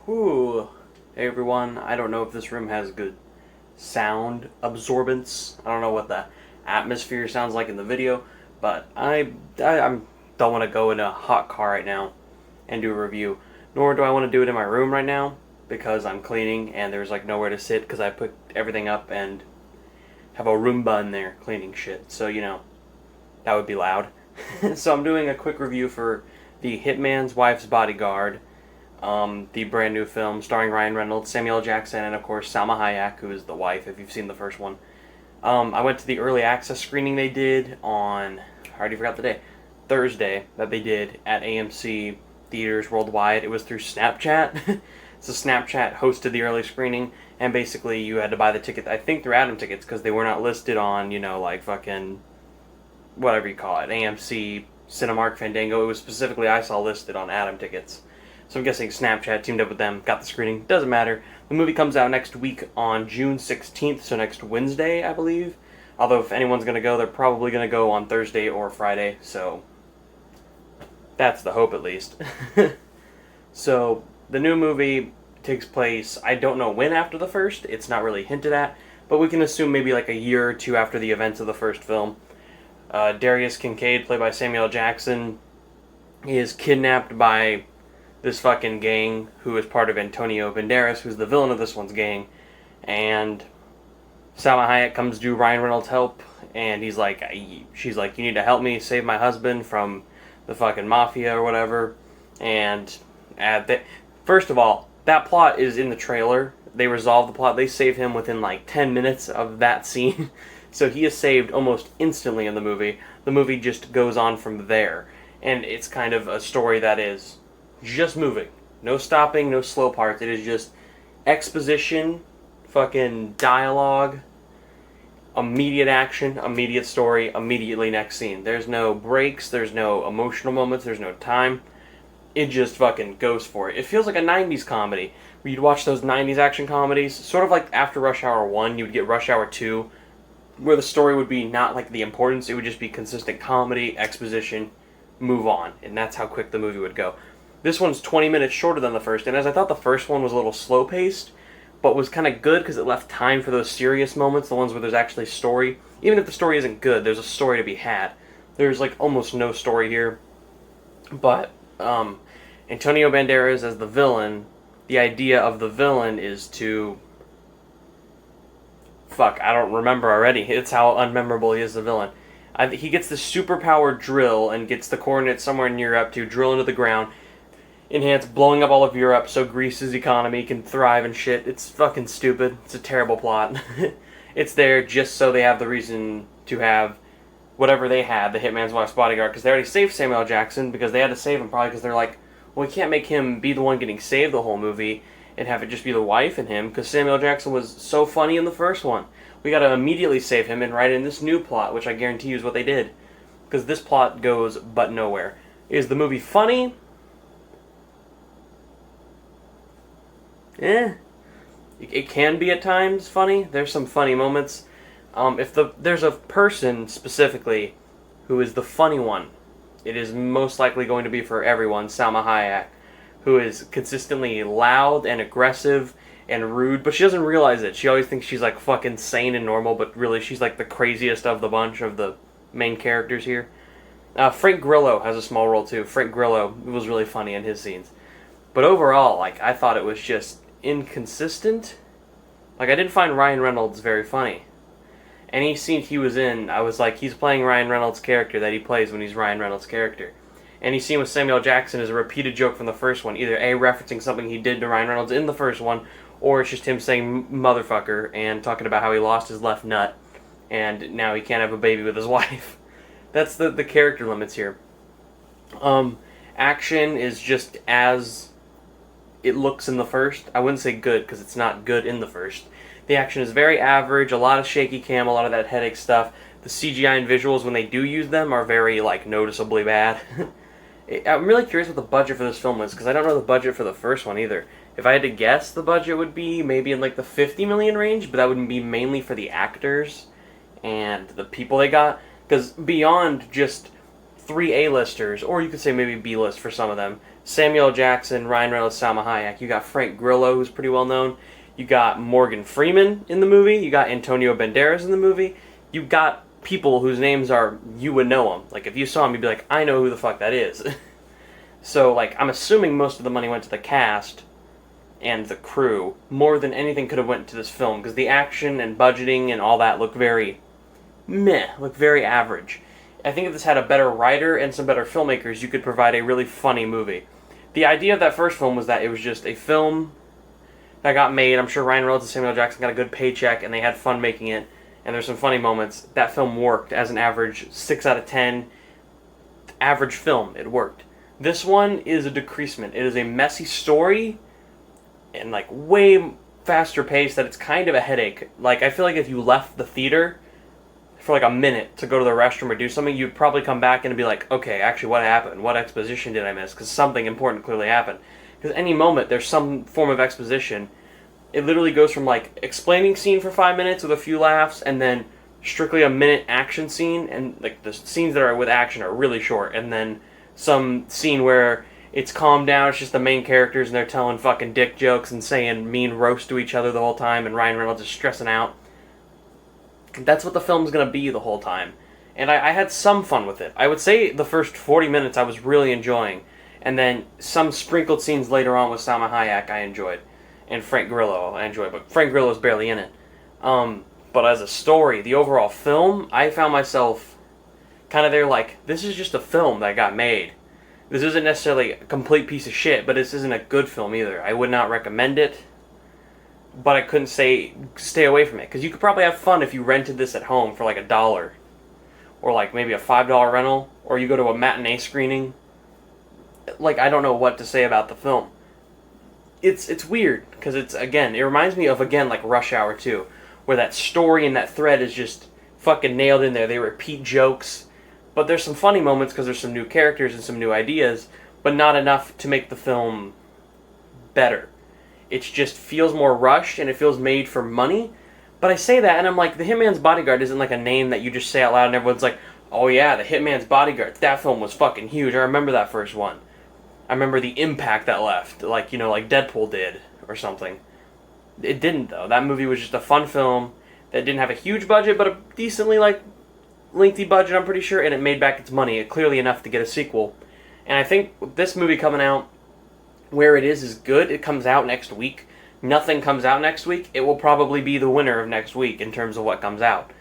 Ooh. Hey everyone, I don't know if this room has good sound absorbance. I don't know what the atmosphere sounds like in the video, but I don't want to go in a hot car right now and do a review. Nor do I want to do it in my room right now because I'm cleaning and there's like nowhere to sit because I put everything up and have a Roomba in there cleaning shit. So, that would be loud. So I'm doing a quick review for the Hitman's Wife's Bodyguard, the brand new film starring Ryan Reynolds, Samuel L. Jackson, and of course Salma Hayek, who is the wife if you've seen the first one. I went to the early access screening they did on, I already forgot the day, Thursday, that they did at AMC theaters worldwide. It was through Snapchat. So Snapchat hosted the early screening, and basically you had to buy the ticket, I think through Atom Tickets, because they were not listed on, like fucking, whatever you call it, AMC, Cinemark, Fandango. It was specifically, I saw listed on Atom Tickets. So I'm guessing Snapchat teamed up with them, got the screening. Doesn't matter. The movie comes out next week on June 16th, so next Wednesday, I believe. Although if anyone's going to go, they're probably going to go on Thursday or Friday, so that's the hope at least. So the new movie takes place, I don't know when after the first, it's not really hinted at, but we can assume maybe like a year or two after the events of the first film. Darius Kincaid, played by Samuel L. Jackson, is kidnapped by this fucking gang who is part of Antonio Banderas, who's the villain of this one's gang, and Salma Hayek comes to Ryan Reynolds' help, and she's like, you need to help me save my husband from the fucking mafia or whatever. And first of all, that plot is in the trailer. They resolve the plot. They save him within like 10 minutes of that scene. So he is saved almost instantly in the movie. The movie just goes on from there. And it's kind of a story that is just moving. No stopping, no slow parts. It is just exposition, fucking dialogue, immediate action, immediate story, immediately next scene. There's no breaks, there's no emotional moments, there's no time. It just fucking goes for it. It feels like a 90s comedy, where you'd watch those 90s action comedies, sort of like after Rush Hour 1, you would get Rush Hour 2, where the story would be not like the importance, it would just be consistent comedy, exposition, move on, and that's how quick the movie would go. This one's 20 minutes shorter than the first, and as I thought the first one was a little slow-paced, but was kind of good because it left time for those serious moments, the ones where there's actually story. Even if the story isn't good, there's a story to be had. There's like almost no story here. But Antonio Banderas as the villain, the idea of the villain is to... Fuck, I don't remember already. It's how unmemorable he is, the villain. He gets this superpowered drill and gets the coordinates somewhere in Europe to drill into the ground, enhance blowing up all of Europe so Greece's economy can thrive and shit. It's fucking stupid. It's a terrible plot. It's there just so they have the reason to have whatever they had, the Hitman's Wife's Bodyguard, because they already saved Samuel L. Jackson, because they had to save him probably because they're like, well, we can't make him be the one getting saved the whole movie and have it just be the wife and him, because Samuel L. Jackson was so funny in the first one. We gotta immediately save him and write in this new plot, which I guarantee you is what they did, because this plot goes but nowhere. Is the movie funny? It can be at times funny. There's some funny moments. If there's a person specifically who is the funny one, it is most likely going to be for everyone, Salma Hayek, who is consistently loud and aggressive and rude, but she doesn't realize it. She always thinks she's like fucking sane and normal, but really she's like the craziest of the bunch of the main characters here. Frank Grillo has a small role too. Frank Grillo was really funny in his scenes. But overall, like, I thought it was just inconsistent. Like, I didn't find Ryan Reynolds very funny. Any scene he was in, I was like, he's playing Ryan Reynolds' character that he plays when he's Ryan Reynolds' character. Any scene with Samuel L. Jackson is a repeated joke from the first one, either A, referencing something he did to Ryan Reynolds in the first one, or it's just him saying motherfucker and talking about how he lost his left nut and now he can't have a baby with his wife. That's the character limits here. Action is just as it looks in the first. I wouldn't say good, because it's not good in the first. The action is very average, a lot of shaky cam, a lot of that headache stuff. The CGI and visuals, when they do use them, are very, like, noticeably bad. I'm really curious what the budget for this film is, because I don't know the budget for the first one either. If I had to guess, the budget would be maybe in, like, the 50 million range, but that would be mainly for the actors and the people they got. Because beyond just 3 A-listers, or you could say maybe B-list for some of them, Samuel L. Jackson, Ryan Reynolds, Salma Hayek. You got Frank Grillo, who's pretty well known. You got Morgan Freeman in the movie. You got Antonio Banderas in the movie. You got people whose names are, you would know them. Like, if you saw them, you'd be like, I know who the fuck that is. So, like, I'm assuming most of the money went to the cast and the crew, more than anything could have went to this film, because the action and budgeting and all that looked very meh, looked very average. I think if this had a better writer and some better filmmakers, you could provide a really funny movie. The idea of that first film was that it was just a film that got made. I'm sure Ryan Reynolds and Samuel L. Jackson got a good paycheck, and they had fun making it, and there's some funny moments. That film worked as an average 6 out of 10 average film. It worked. This one is a decreasement. It is a messy story, and like way faster pace that it's kind of a headache. Like, I feel like if you left the theater for like a minute to go to the restroom or do something, you'd probably come back and be like, okay, actually what happened? What exposition did I miss? Because something important clearly happened. Because any moment there's some form of exposition. It literally goes from like explaining scene for 5 minutes with a few laughs, and then strictly a minute action scene, and like the scenes that are with action are really short, and then some scene where it's calmed down, it's just the main characters and they're telling fucking dick jokes and saying mean roasts to each other the whole time, and Ryan Reynolds is stressing out. That's what the film's gonna be the whole time. And I had some fun with it. I would say the first 40 minutes I was really enjoying, and then some sprinkled scenes later on with Salma Hayek I enjoyed, and Frank Grillo I enjoyed, but Frank Grillo's barely in it. But as a story, the overall film, I found myself kind of there like, this is just a film that got made. This isn't necessarily a complete piece of shit, but this isn't a good film either. I would not recommend it, but I couldn't say stay away from it, because you could probably have fun if you rented this at home for like $1, or like maybe a $5 rental, or you go to a matinee screening. Like, I don't know what to say about the film. It's weird, because it's, again, it reminds me of, again, like Rush Hour 2, where that story and that thread is just fucking nailed in there. They repeat jokes, but there's some funny moments because there's some new characters and some new ideas, but not enough to make the film better. It just feels more rushed, and it feels made for money. But I say that, and I'm like, The Hitman's Bodyguard isn't like a name that you just say out loud and everyone's like, oh yeah, The Hitman's Bodyguard, that film was fucking huge. I remember that first one. I remember the impact that left, like, you know, like Deadpool did, or something. It didn't, though. That movie was just a fun film that didn't have a huge budget, but a decently, like, lengthy budget, I'm pretty sure, and it made back its money, clearly enough to get a sequel. And I think with this movie coming out, where it is good. It comes out next week. Nothing comes out next week. It will probably be the winner of next week in terms of what comes out.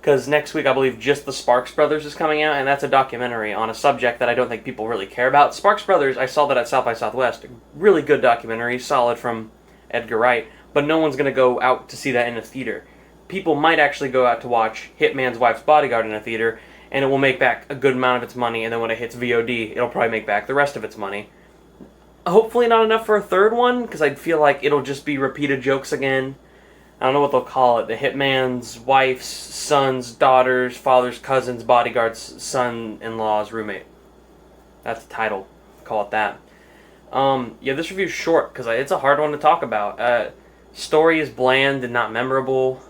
Because next week, I believe, just the Sparks Brothers is coming out, and that's a documentary on a subject that I don't think people really care about. Sparks Brothers, I saw that at South by Southwest. Really good documentary, solid from Edgar Wright, but no one's going to go out to see that in a theater. People might actually go out to watch Hitman's Wife's Bodyguard in a theater, and it will make back a good amount of its money, and then when it hits VOD, it'll probably make back the rest of its money. Hopefully not enough for a third one, because I feel like it'll just be repeated jokes again. I don't know what they'll call it. The Hitman's Wife's Son's Daughter's Father's Cousin's Bodyguard's Son-in-Law's Roommate. That's the title. Call it that. Yeah, this review's short, because it's a hard one to talk about. Story is bland and not memorable.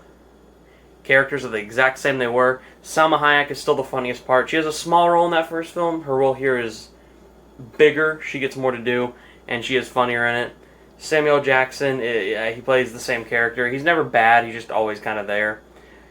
Characters are the exact same they were. Salma Hayek is still the funniest part. She has a small role in that first film. Her role here is bigger. She gets more to do, and she is funnier in it. Samuel Jackson, he plays the same character. He's never bad. He's just always kind of there.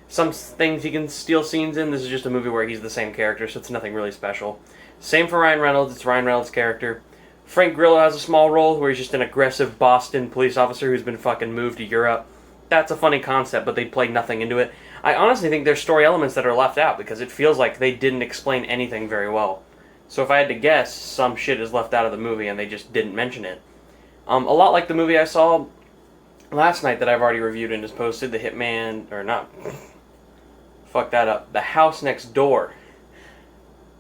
Some things he can steal scenes in. This is just a movie where he's the same character, so it's nothing really special. Same for Ryan Reynolds. It's Ryan Reynolds' character. Frank Grillo has a small role where he's just an aggressive Boston police officer who's been fucking moved to Europe. That's a funny concept, but they played nothing into it. I honestly think there's story elements that are left out because it feels like they didn't explain anything very well. So if I had to guess, some shit is left out of the movie and they just didn't mention it. A lot like the movie I saw last night that I've already reviewed and just posted, The Hitman, or not, fuck that up, The House Next Door,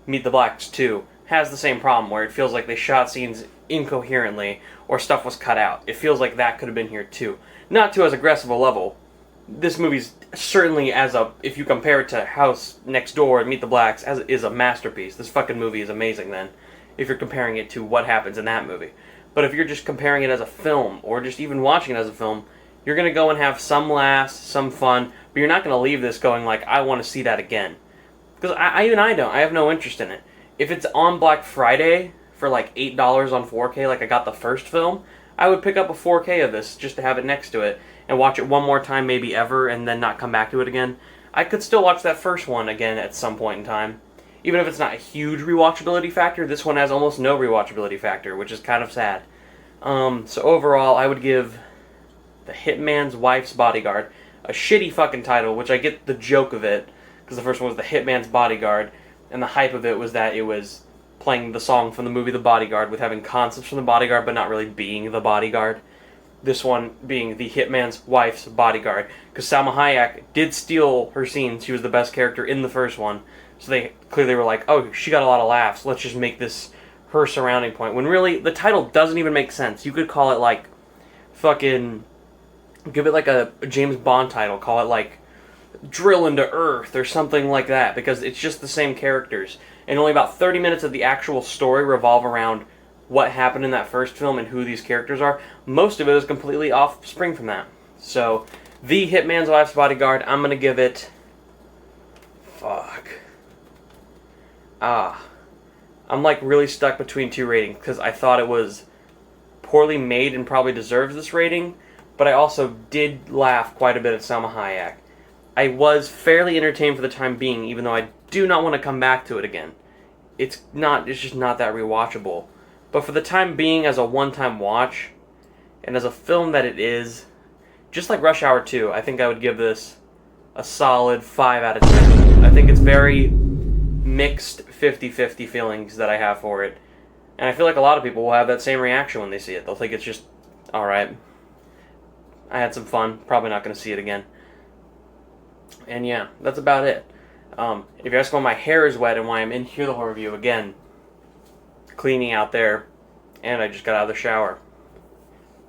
Meet the Blacks 2, has the same problem where it feels like they shot scenes incoherently or stuff was cut out. It feels like that could have been here too. Not to as aggressive a level. This movie's certainly, if you compare it to House Next Door and Meet the Blacks, is a masterpiece. This fucking movie is amazing then, if you're comparing it to what happens in that movie. But if you're just comparing it as a film, or just even watching it as a film, you're going to go and have some laughs, some fun, but you're not going to leave this going like, I want to see that again. Because I don't. I have no interest in it. If it's on Black Friday for like $8 on 4K, like I got the first film, I would pick up a 4K of this just to have it next to it and watch it one more time, maybe ever, and then not come back to it again. I could still watch that first one again at some point in time. Even if it's not a huge rewatchability factor, this one has almost no rewatchability factor, which is kind of sad. So overall, I would give The Hitman's Wife's Bodyguard a shitty fucking title, which I get the joke of it, because the first one was The Hitman's Bodyguard, and the hype of it was that it was playing the song from the movie The Bodyguard with having concepts from The Bodyguard but not really being The Bodyguard. This one being The Hitman's Wife's Bodyguard, because Salma Hayek did steal her scenes. She was the best character in the first one, so they clearly were like, oh, she got a lot of laughs, let's just make this her surrounding point, when really the title doesn't even make sense. You could call it like fucking, give it like a James Bond title, call it like Drill into Earth or something like that, because it's just the same characters, and only about 30 minutes of the actual story revolve around what happened in that first film and who these characters are. Most of it is completely offspring from that. So, The Hitman's Wife's Bodyguard, I'm gonna give it, I'm like really stuck between two ratings, because I thought it was poorly made and probably deserves this rating, but I also did laugh quite a bit at Salma Hayek. I was fairly entertained for the time being, even though I do not want to come back to it again. It's just not that rewatchable. But for the time being, as a one-time watch, and as a film that it is, just like Rush Hour 2, I think I would give this a solid 5 out of 10. I think it's very mixed 50-50 feelings that I have for it. And I feel like a lot of people will have that same reaction when they see it. They'll think it's just, alright, I had some fun, probably not going to see it again. And yeah, that's about it. If you're asking why my hair is wet and why I'm in here the whole review, again, cleaning out there, and I just got out of the shower.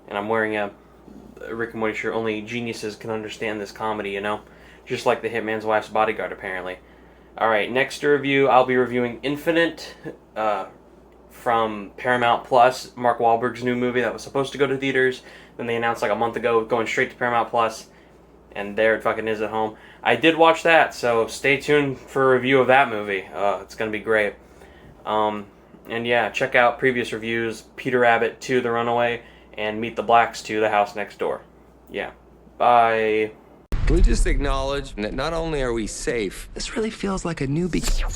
And I'm wearing a Rick and Morty shirt. Only geniuses can understand this comedy, you know? Just like The Hitman's Wife's Bodyguard, apparently. Alright, next to review, I'll be reviewing Infinite, from Paramount Plus, Mark Wahlberg's new movie that was supposed to go to theaters. Then they announced like a month ago, going straight to Paramount Plus. And there it fucking is at home. I did watch that, so stay tuned for a review of that movie. It's going to be great. And yeah, check out previous reviews, Peter Rabbit 2, The Runaway, and Meet the Blacks 2, The House Next Door. Yeah. Bye. We just acknowledge that not only are we safe, this really feels like a new beginning.